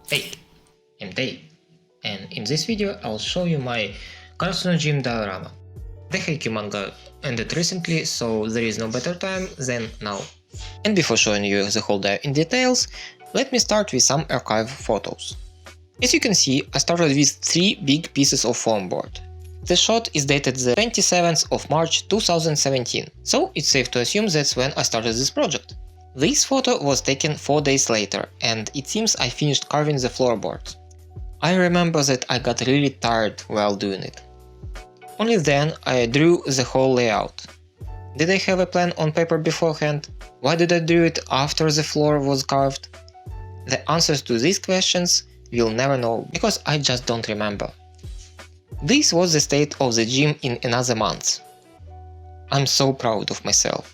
Hey, I'm Tei, and in this video I'll show you my Karasuno Gym diorama. The Haikyuu manga ended recently, so there is no better time than now. And before showing you the whole dior in details, let me start with some archive photos. As you can see, I started with 3 big pieces of foam board. The shot is dated the 27th of March 2017, so it's safe to assume that's when I started this project. This photo was taken 4 days later, and it seems I finished carving the floorboard. I remember that I got really tired while doing it. Only then I drew the whole layout. Did I have a plan on paper beforehand? Why did I do it after the floor was carved? The answers to these questions we'll never know, because I just don't remember. This was the state of the gym in another month. I'm so proud of myself.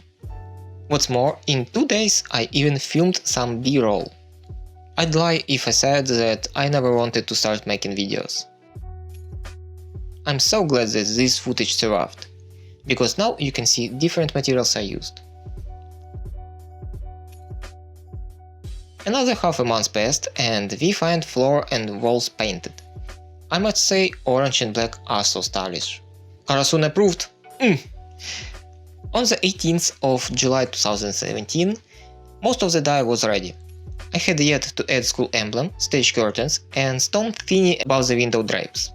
What's more, in 2 days I even filmed some B-roll. I'd lie if I said that I never wanted to start making videos. I'm so glad that this footage survived, because now you can see different materials I used. Another half a month passed and we find floor and walls painted. I must say, orange and black are so stylish. Karasuno approved! On the 18th of July 2017, most of the dye was ready. I had yet to add School Emblem, stage curtains and stone thingy above the window drapes.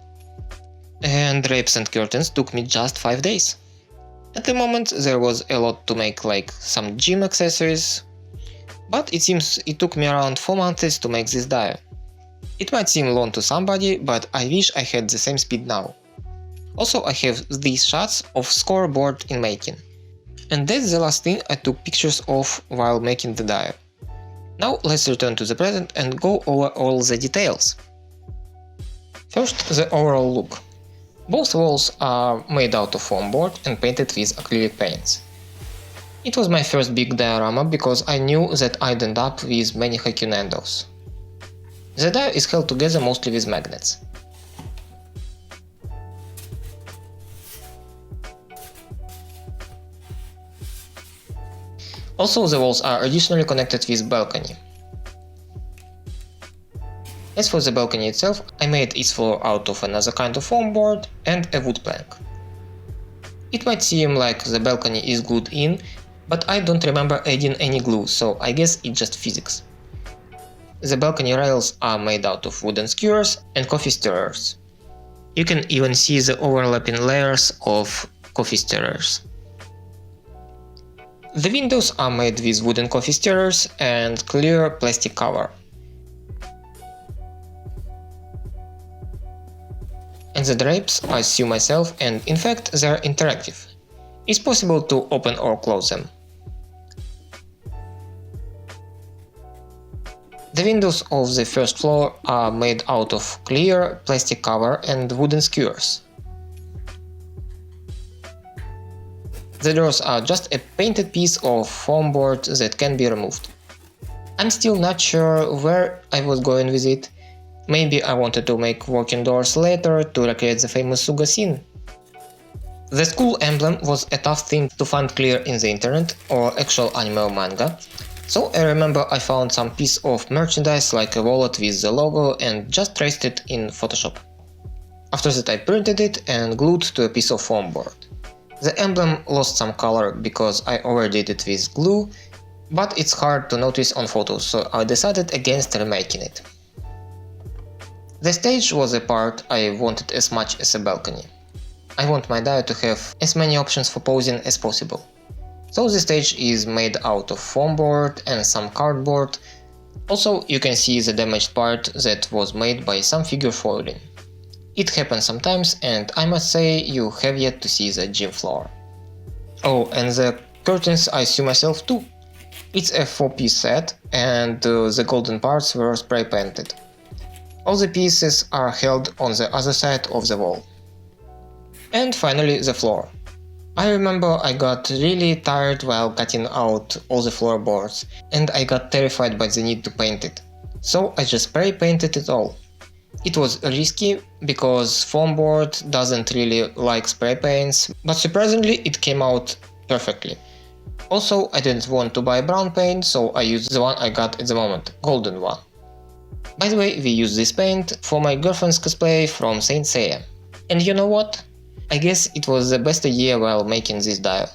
And drapes and curtains took me just 5 days. At the moment there was a lot to make, like some gym accessories, but it seems it took me around 4 months to make this dye. It might seem long to somebody, but I wish I had the same speed now. Also, I have these shots of scoreboard in making. And that's the last thing I took pictures of while making the dye. Now let's return to the present and go over all the details. First, the overall look. Both walls are made out of foam board and painted with acrylic paints. It was my first big diorama because I knew that I'd end up with many Haikyuu nendos. The dye is held together mostly with magnets. Also, the walls are additionally connected with balcony. As for the balcony itself, I made its floor out of another kind of foam board and a wood plank. It might seem like the balcony is glued in, but I don't remember adding any glue, so I guess it's just physics. The balcony rails are made out of wooden skewers and coffee stirrers. You can even see the overlapping layers of coffee stirrers. The windows are made with wooden coffee stirrers and clear plastic cover. And the drapes I sew myself, and in fact they are interactive. It's possible to open or close them. The windows of the first floor are made out of clear plastic cover and wooden skewers. The doors are just a painted piece of foam board that can be removed. I'm still not sure where I was going with it. Maybe I wanted to make working doors later to recreate the famous Suga scene. The School Emblem was a tough thing to find clear in the internet or actual anime or manga, so I remember I found some piece of merchandise like a wallet with the logo and just traced it in Photoshop. After that I printed it and glued to a piece of foam board. The emblem lost some color because I overdid it with glue, but it's hard to notice on photos, so I decided against remaking it. The stage was a part I wanted as much as a balcony. I want my dye to have as many options for posing as possible. So the stage is made out of foam board and some cardboard. Also, you can see the damaged part that was made by some figure foiling. It happens sometimes, and I must say you have yet to see the gym floor. Oh, and the curtains I sew myself too. It's a 4-piece set, and the golden parts were spray painted. All the pieces are held on the other side of the wall. And finally the floor. I remember I got really tired while cutting out all the floorboards, and I got terrified by the need to paint it. So I just spray painted it all. It was risky because foam board doesn't really like spray paints, but surprisingly it came out perfectly. Also, I didn't want to buy brown paint, so I used the one I got at the moment, golden one. By the way, we used this paint for my girlfriend's cosplay from Saint Seiya. And you know what? I guess it was the best idea while making this dio.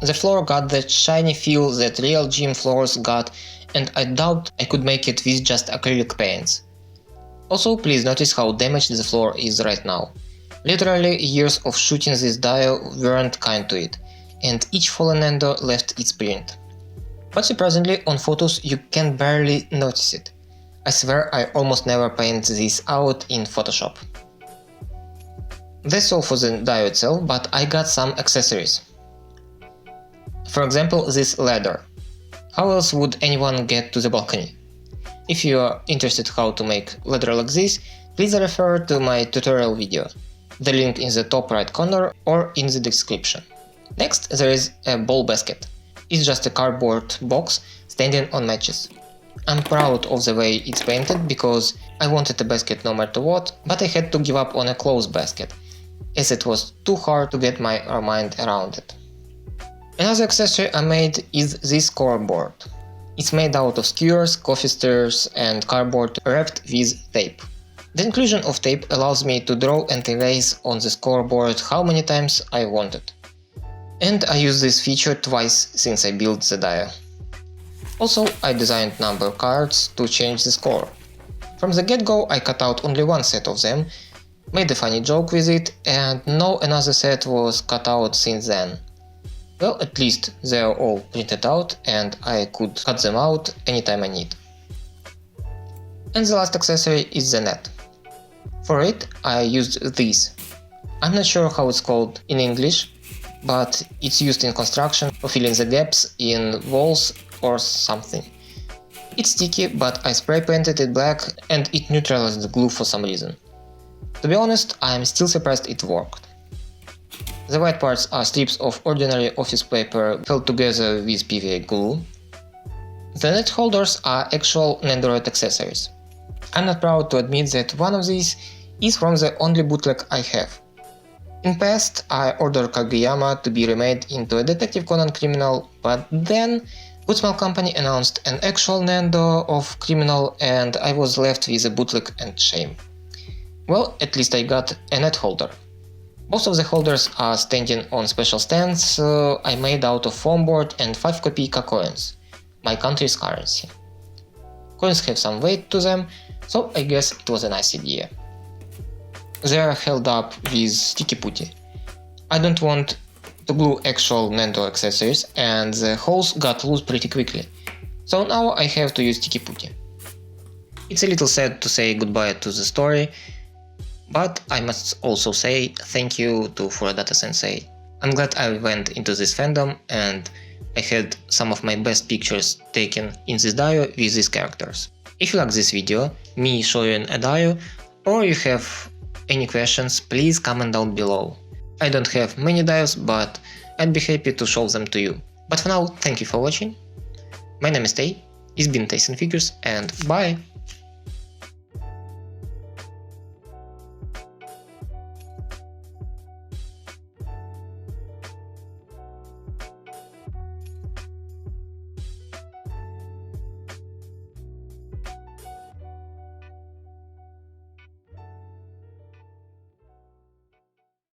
The floor got that shiny feel that real gym floors got, and I doubt I could make it with just acrylic paints. Also, please notice how damaged the floor is right now. Literally years of shooting this dio weren't kind to it, and each fallen Nendo left its print. But surprisingly, on photos you can barely notice it. I swear I almost never paint this out in Photoshop. That's all for the dio itself, but I got some accessories. For example, this ladder. How else would anyone get to the balcony? If you are interested how to make ladder like this, please refer to my tutorial video, the link in the top right corner or in the description. Next, there is a ball basket. It's just a cardboard box standing on matches. I'm proud of the way it's painted because I wanted a basket no matter what, but I had to give up on a closed basket, as it was too hard to get my mind around it. Another accessory I made is this scoreboard. It's made out of skewers, coffee stirrers and cardboard wrapped with tape. The inclusion of tape allows me to draw and erase on the scoreboard how many times I wanted. And I used this feature twice since I built the dio. Also, I designed number cards to change the score. From the get-go I cut out only one set of them, made a funny joke with it, and no another set was cut out since then. Well, at least they are all printed out and I could cut them out anytime I need. And the last accessory is the net. For it I used this. I'm not sure how it's called in English, but it's used in construction for filling the gaps in walls or something. It's sticky, but I spray painted it black and it neutralized the glue for some reason. To be honest, I'm still surprised it worked. The white parts are strips of ordinary office paper held together with PVA glue. The net holders are actual Nendoroid accessories. I'm not proud to admit that one of these is from the only bootleg I have. In past, I ordered Kageyama to be remade into a Detective Conan criminal, but then Good Small Company announced an actual Nendo of criminal and I was left with a bootleg and shame. Well, at least I got a net holder. Most of the holders are standing on special stands I made out of foam board and 5 kopika coins, my country's currency. Coins have some weight to them, so I guess it was a nice idea. They are held up with sticky putty. I don't want to glue actual Nendo accessories and the holes got loose pretty quickly, so now I have to use sticky putty. It's a little sad to say goodbye to the story, but I must also say thank you to Furadata Sensei. I'm glad I went into this fandom and I had some of my best pictures taken in this dio with these characters. If you like this video, me showing a dio, or you have any questions, please comment down below. I don't have many dios, but I'd be happy to show them to you. But for now, thank you for watching. My name is Tay, it's been Teisson Figures, and bye!